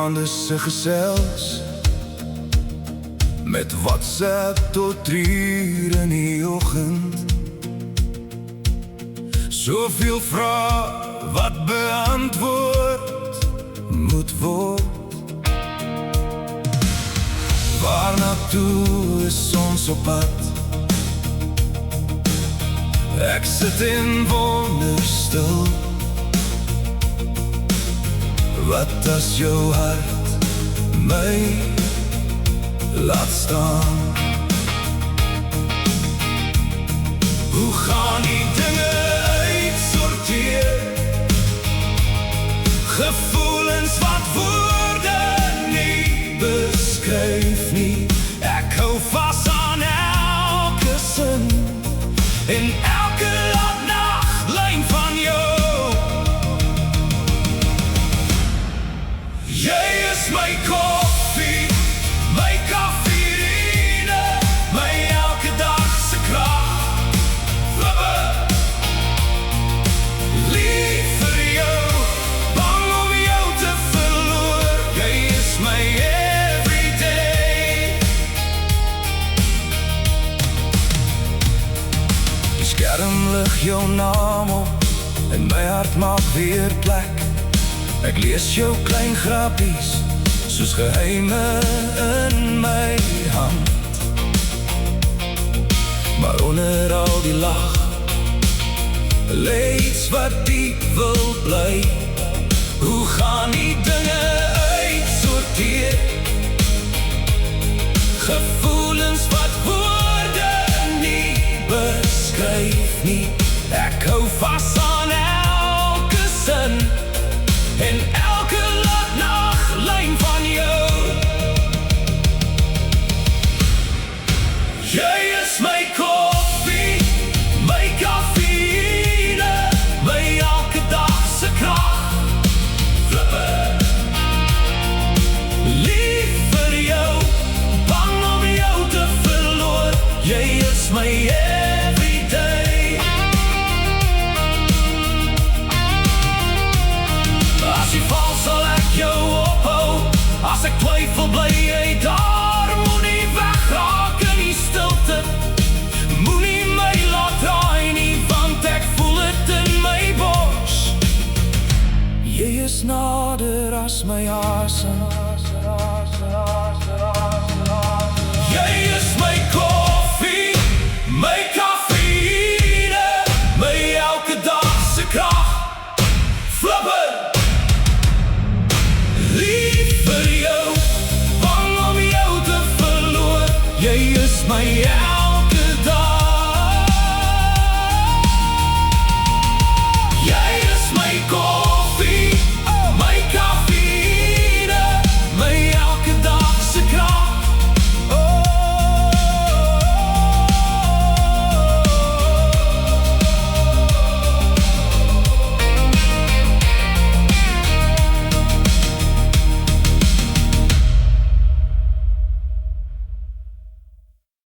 aande se gesels, met WhatsApp tot 3 uur in die oggend. Soveel vrae wat beantwoord moet word. Waar naartoe is ons op pad? Ek sit in wonderstil. Wat as jou hart my laat staan? Hoe gaan die dinge uitsorteer? Gevoelens wat woorde nie beskryf nie. Ek hou vas aan elke sin en elke nachtlyn van jou. Jy is my koffie, my kafeïne, my elke dag se krag. Flubber, lief vir jou, bang om jou te verloor. Jy is my everyday. Die skerm lig jou naam op en my hart maak weer plek. Ek lees jou klein grappies soos geheime in my hand. Maar onder al die lach lê iets wat diep wil bly. Hoe gaan die dinge uitsorteer? Gevoelens wat woorde nie beskryf nie. Ek hou vas aan elke sin en elke nachtlyn van jou. Jy is my koffie, my kafeïne, my elke dag se krag. Flipper, lief vir jou, bang om jou te verloor. Jy is my everyday. As jy val sal ek jou ophou. As ek twyfel bly jy daar. Moenie wegraak in die stilte. Moenie my laat draai nie, want ek voel het in my bors. Jy is nader as my asem.